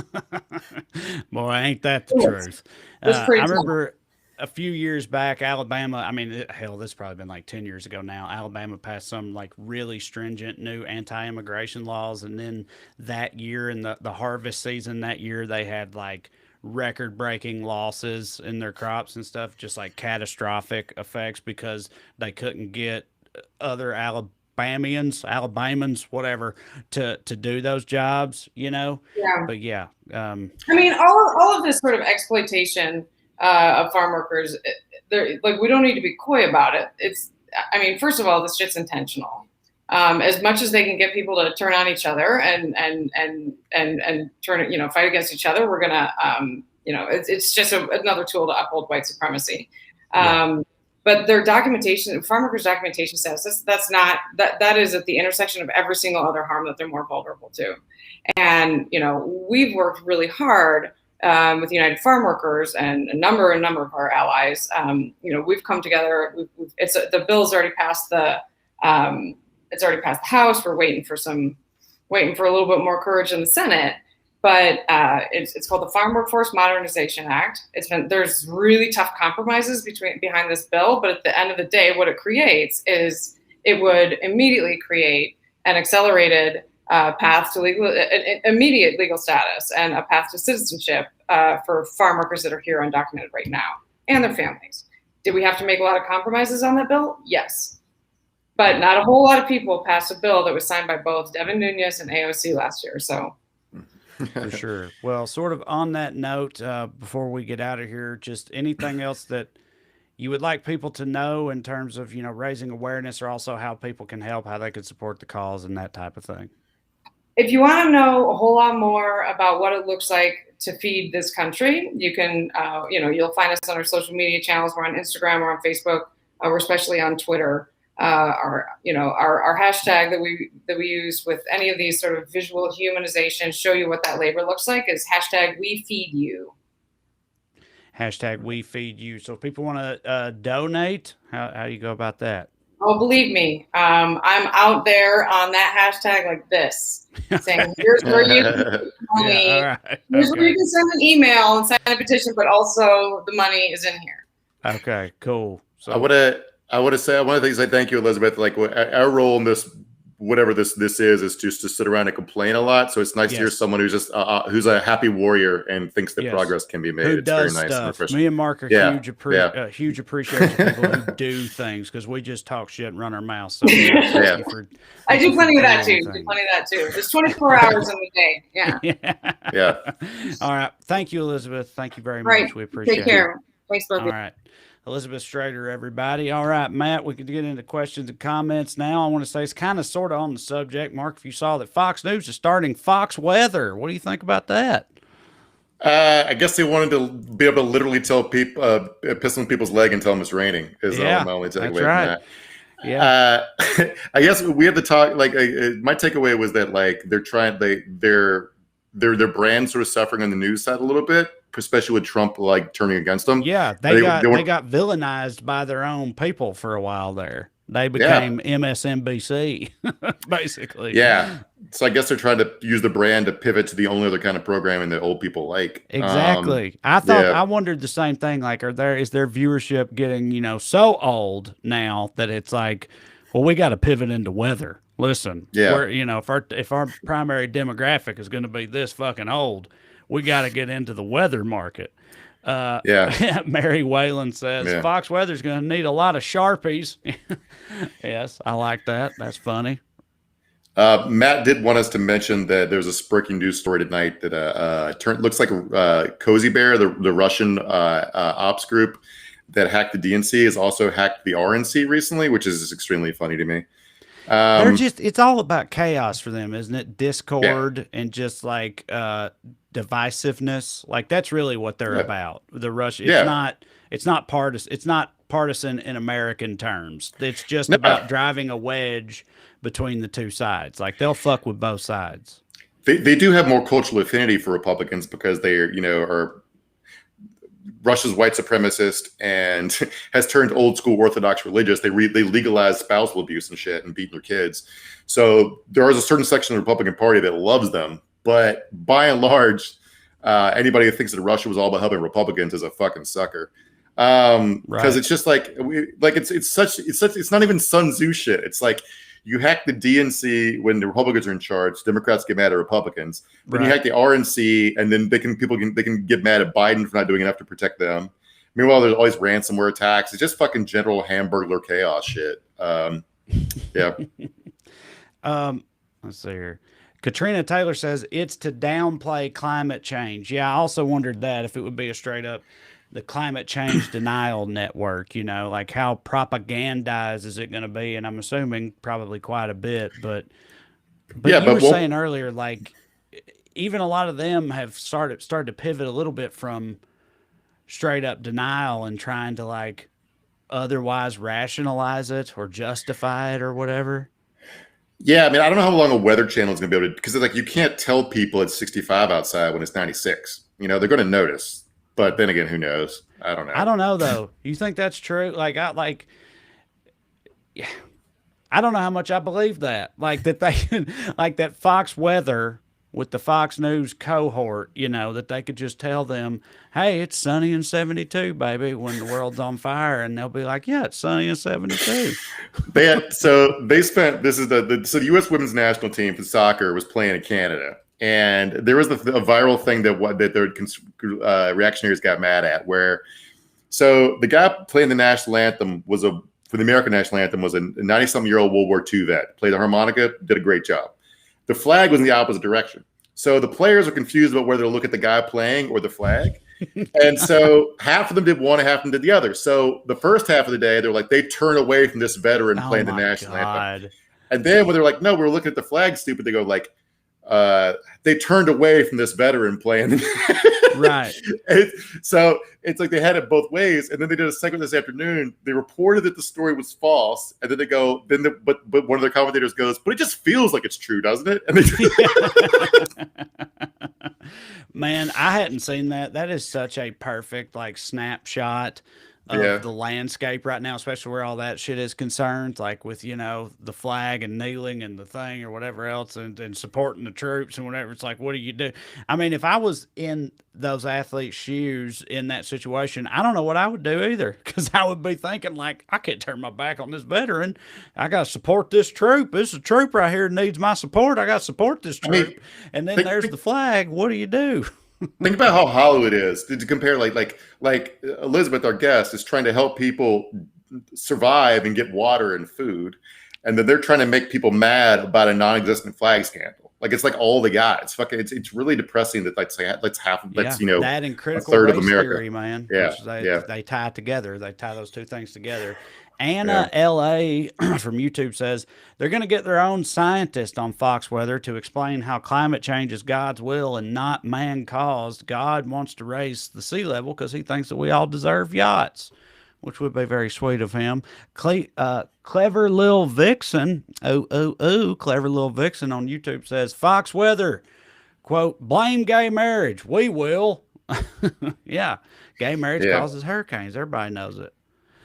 Boy, ain't that the truth? I remember a few years back, Alabama, I mean, hell, this has probably been like 10 years ago now. Alabama passed some like really stringent new anti-immigration laws. And then that year in the harvest season, that year they had like record-breaking losses in their crops and stuff, just like catastrophic effects because they couldn't get other Alabamans, whatever, to do those jobs, Yeah. But yeah. I mean, all of this sort of exploitation of farm workers, we don't need to be coy about it. First of all, this shit's intentional. As much as they can get people to turn on each other and turn, fight against each other, we're gonna, it's just another tool to uphold white supremacy. But their documentation, farm workers' documentation says that is at the intersection of every single other harm that they're more vulnerable to. And we've worked really hard with United Farmworkers and a number of our allies. We've come together. The bill's already passed it's already passed the House. We're waiting for a little bit more courage in the Senate. But it's called the Farm Workforce Modernization Act. There's really tough compromises behind this bill, but at the end of the day, what it creates is it would immediately create an accelerated path to immediate legal status and a path to citizenship for farm workers that are here undocumented right now and their families. Did we have to make a lot of compromises on that bill? Yes. But not a whole lot of people passed a bill that was signed by both Devin Nunes and AOC last year. So. For sure. Well, sort of on that note, before we get out of here, just anything else that you would like people to know in terms of, raising awareness, or also how people can help, how they could support the cause and that type of thing? If you want to know a whole lot more about what it looks like to feed this country, you can, you'll find us on our social media channels. We're on Instagram, we're on Facebook, we're especially on Twitter. Our hashtag that we use with any of these sort of visual humanization, show you what that labor looks like, is hashtag we feed you. Hashtag we feed you. So if people want to donate, how do you go about that? Oh, believe me, I'm out there on that hashtag like this, saying here's where you can money. Here's where you can send an email and sign a petition, but also the money is in here. Okay, cool. So I want to say one of the things I thank you, Elizabeth. Like our role in this, whatever this is just to sit around and complain a lot. So it's nice to hear someone who's just who's a happy warrior and thinks that progress can be made. Who it's does very nice stuff. and Me and Mark are huge appreciators of people who do things, because we just talk shit and run our mouths. So I do plenty of that too. There's 24 hours in the day. Yeah. All right. Thank you, Elizabeth. Thank you very much. We appreciate it. Take care. Thanks, both. All right. Elizabeth Strater, everybody. All right, Matt, we could get into questions and comments now. I want to say it's kind of sort of on the subject. Mark, if you saw that Fox News is starting Fox Weather, what do you think about that? I guess they wanted to be able to literally tell people, piss on people's leg and tell them it's raining. Is my only takeaway from that. Yeah. I guess we have to talk. Like, my takeaway was that like they're trying, their brand sort of suffering on the news side a little bit, especially with Trump like turning against them. Yeah, they got villainized by their own people for a while there. They became MSNBC, basically. Yeah. So I guess they're trying to use the brand to pivot to the only other kind of programming that old people like. Exactly. I wondered the same thing. Like, is their viewership getting, so old now that it's like, well, we got to pivot into weather. Listen, we're, if our primary demographic is going to be this fucking old, we got to get into the weather market. Mary Whalen says Fox Weather's going to need a lot of Sharpies. Yes, I like that. That's funny. Matt did want us to mention that there's a breaking news story tonight that looks like Cozy Bear, the Russian ops group that hacked the DNC, has also hacked the RNC recently, which is extremely funny to me. They're it's all about chaos for them, isn't it? Discord and just like divisiveness. Like that's really what they're about. The Russia. It's not partisan. It's not partisan in American terms. It's just about driving a wedge between the two sides. Like they'll fuck with both sides. They do have more cultural affinity for Republicans because they are Russia's white supremacist and has turned old school Orthodox religious. They legalize spousal abuse and shit and beating their kids. So there is a certain section of the Republican Party that loves them, but by and large, anybody who thinks that Russia was all about helping Republicans is a fucking sucker. Because it's just like it's not even Sun Tzu shit. It's like you hack the DNC when the Republicans are in charge. Democrats get mad at Republicans. Then you hack the RNC, and then they can get mad at Biden for not doing enough to protect them. Meanwhile, there's always ransomware attacks. It's just fucking general Hamburglar chaos shit. Yeah. Let's see here. Katrina Taylor says it's to downplay climate change. Yeah, I also wondered that if it would be a straight up the climate change denial network, like how propagandized is it going to be? And I'm assuming probably quite a bit, but you were saying earlier, like even a lot of them have started to pivot a little bit from straight up denial and trying to like otherwise rationalize it or justify it or whatever. Yeah, I mean, I don't know how long a Weather Channel is going to be able to, because like you can't tell people it's 65 outside when it's 96. They're going to notice. But then again, who knows? I don't know. I don't know though. You think that's true? Like I don't know how much I believe that. Like that they like that Fox Weather with the Fox News cohort, that they could just tell them, hey, it's sunny and 72, baby, when the world's on fire, and they'll be like, yeah, it's sunny and 72. So the U.S. women's national team for soccer was playing in Canada. And there was a viral thing that their reactionaries got mad at, where so the guy playing the national anthem for the American national anthem was a 90-something-year-old World War II vet, played the harmonica, did a great job. The flag was in the opposite direction, so the players are confused about whether to look at the guy playing or the flag, and so half of them did one and half of them did the other. So the first half of the day, they're like they turn away from this veteran playing the national anthem, and then when they're like, no, we're looking at the flag, stupid, they go like. They turned away from this veteran playing. Right. So it's like they had it both ways. And then they did a segment this afternoon. They reported that the story was false. And then they go, but one of their commentators goes, but it just feels like it's true, doesn't it? And Man, I hadn't seen that. That is such a perfect like snapshot of the landscape right now, especially where all that shit is concerned, like with, the flag and kneeling and the thing or whatever else and supporting the troops and whatever. It's like, what do you do? I mean, if I was in those athletes' shoes in that situation, I don't know what I would do either, because I would be thinking like, I can't turn my back on this veteran. I got to support this troop. This is a troop right here needs my support. I got to support this troop. And then there's the flag. What do you do? Think about how hollow it is to compare like Elizabeth, our guest, is trying to help people survive and get water and food. And then they're trying to make people mad about a non-existent flag scandal. Like it's like all the guys. It's really depressing that that's half of that and critical a third race of America. Theory, man. Yeah, they tie together. They tie those two things together. Anna LA from YouTube says they're going to get their own scientist on Fox Weather to explain how climate change is God's will and not man-caused. God wants to raise the sea level because he thinks that we all deserve yachts, which would be very sweet of him. Clever Lil Vixen, Clever Lil Vixen on YouTube says, Fox Weather, quote, blame gay marriage. We will. Yeah, gay marriage causes hurricanes. Everybody knows it.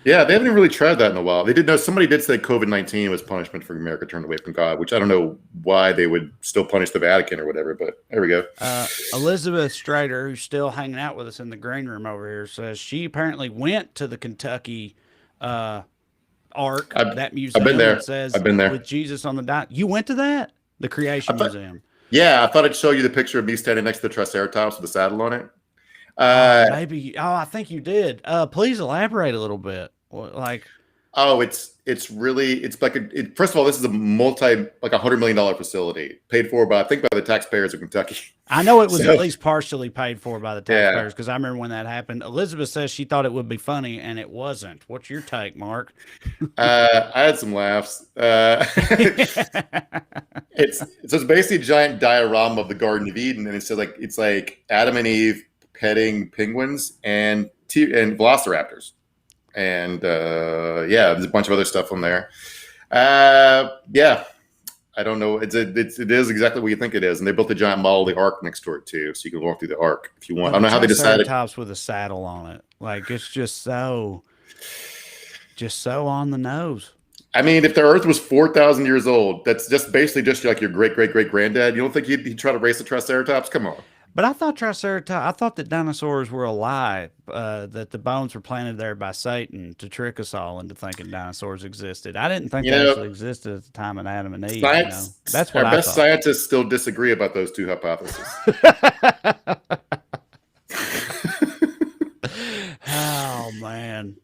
Yeah, they haven't really tried that in a while. They did know somebody did say COVID-19 was punishment for America turned away from God, which I don't know why they would still punish the Vatican or whatever, but there we go. Elizabeth Strater, who's still hanging out with us in the green room over here, says she apparently went to the Kentucky Ark, that museum. I've been there. Says I've been there. With Jesus on the dot. You went to that? The Creation Museum. Yeah, I thought I'd show you the picture of me standing next to the Triceratops with the saddle on it. Maybe. I think you did. Please elaborate a little bit. Like, it's it's like first of all, this is a $100 million facility paid for by, I think, by the taxpayers of Kentucky. I know it was at least partially paid for by the taxpayers, Yeah. because I remember when that happened. Elizabeth says she thought it would be funny, and it wasn't. What's your take, Mark? I had some laughs. It's basically a giant diorama of the Garden of Eden, and it's like Adam and Eve petting penguins and velociraptors, and there's a bunch of other stuff on there. I don't know. It is exactly what you think it is, and they built a giant model of the Ark next to it too, so you can walk through the Ark if you want. I don't know how they decided. Tops with a saddle on it, like it's just so on the nose. I mean, if the Earth was 4,000 years old, that's just basically just like your great great great granddad. You don't think he'd try to race the Triceratops? Come on. But I thought I thought that dinosaurs were a lie, that the bones were planted there by Satan to trick us all into thinking dinosaurs existed. I didn't think they actually existed at the time of Adam and Eve. Science, That's what our I best thought. scientists still disagree about those two hypotheses. Oh, man.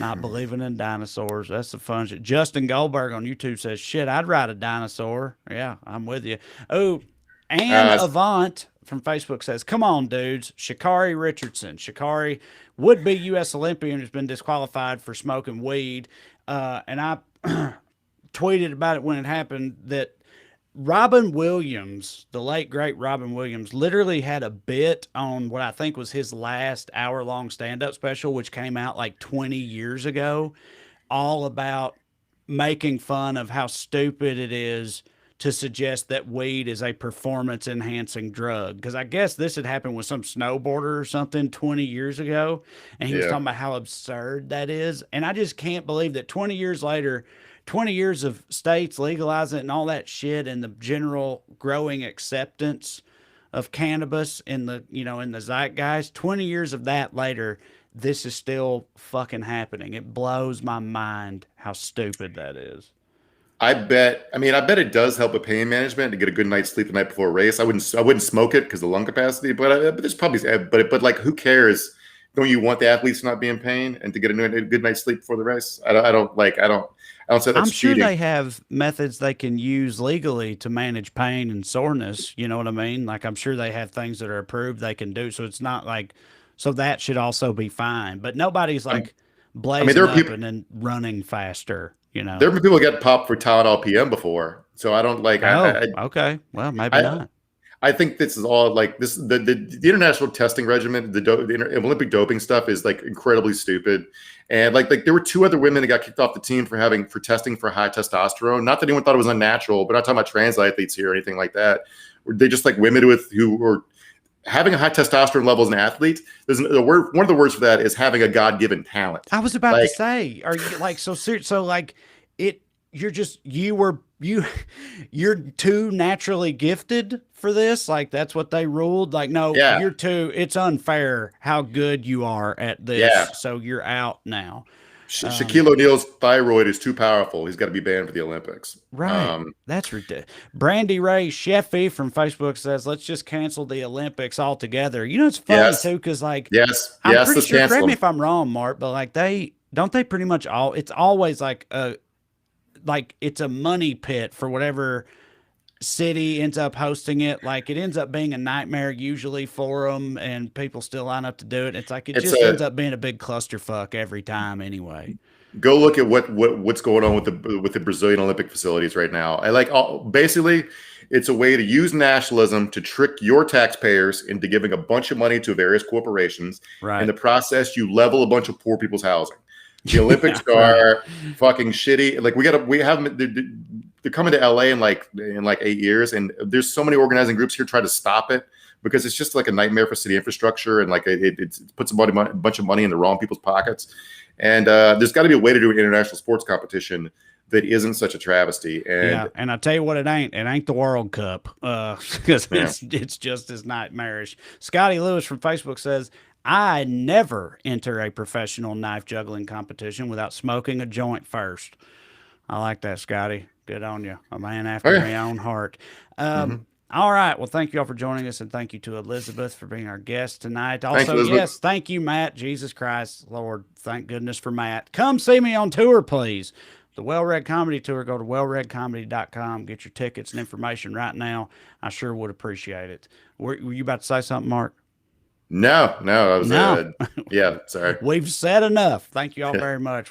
Not believing in dinosaurs. That's the fun shit. Justin Goldberg on YouTube says, shit, I'd ride a dinosaur. Yeah, I'm with you. Oh, and Avant from Facebook says, come on, dudes. Sha'Carri Richardson. Sha'Carri, would-be U.S. Olympian, has been disqualified for smoking weed. And I tweeted about it when it happened that Robin Williams, the late, great Robin Williams, literally had a bit on what I think was his last hour-long stand-up special, which came out like 20 years ago, all about making fun of how stupid it is to suggest that weed is a performance-enhancing drug. Because I guess this had happened with some snowboarder or something 20 years ago, and he was talking about how absurd that is. And I just can't believe that 20 years later, 20 years of states legalizing it and all that shit, and the general growing acceptance of cannabis in the, in the zeitgeist, 20 years of that later, this is still fucking happening. It blows my mind how stupid that is. I bet it does help with pain management to get a good night's sleep the night before a race. I wouldn't smoke it because of the lung capacity, but there's probably, but like, who cares? Don't you want the athletes to not be in pain and to get a good night's sleep before the race? I don't say that's I'm sure cheating. they have methods they can use legally to manage pain and soreness. You know what I mean? Like, I'm sure they have things that are approved they can do. So it's not like, so that should also be fine. But nobody's like blazing there are up people, and then running faster. There have been people who get popped for Tylenol PM before. So I don't like. Okay. Well, maybe not. I think this is all like this. The international testing regimen, the Olympic doping stuff is like incredibly stupid. And like there were 2 other women that got kicked off the team for testing for high testosterone. Not that anyone thought it was unnatural, but I'm not talking about trans athletes here or anything like that. They just like women who were having a high testosterone level as an athlete. There's a word. One of the words for that is having a God-given talent. I was about to say, are you like so serious? So like you're too naturally gifted for this. Like that's what they ruled. Like, no, it's unfair how good you are at this. Yeah. So you're out now. Shaquille O'Neal's thyroid is too powerful. He's got to be banned for the Olympics. Right. That's ridiculous. Brandy Ray Sheffy from Facebook says, let's just cancel the Olympics altogether. It's funny too, because like, I'm pretty sure, correct me if I'm wrong, Mark, but like they pretty much it's always like it's a money pit for whatever city ends up hosting it. Like it ends up being a nightmare usually for them, and people still line up to do it. It's like it just ends up being a big clusterfuck every time anyway. Go look at what's going on with the Brazilian Olympic facilities right now. Basically it's a way to use nationalism to trick your taxpayers into giving a bunch of money to various corporations. Right. In the process, you level a bunch of poor people's housing. The Olympics are fucking shitty. Like they're coming to LA in like 8 years, and there's so many organizing groups here trying to stop it because it's just like a nightmare for city infrastructure, and like it puts a bunch of money in the wrong people's pockets. And there's got to be a way to do an international sports competition that isn't such a travesty. And I tell you what, it ain't the World Cup, because it's just as nightmarish. Scotty Lewis from Facebook says, I never enter a professional knife juggling competition without smoking a joint first. I like that, Scotty. Good on you. A man after my own heart. All right. Well, thank you all for joining us, and thank you to Elizabeth for being our guest tonight. Thanks, Also, Elizabeth. yes, thank you, Matt. Jesus Christ, Lord, thank goodness for Matt. Come see me on tour, please. The Well-Read Comedy Tour. Go to wellreadcomedy.com. Get your tickets and information right now. I sure would appreciate it. Were you about to say something, Mark? No, I was, No. yeah, sorry. We've said enough. Thank you all very much.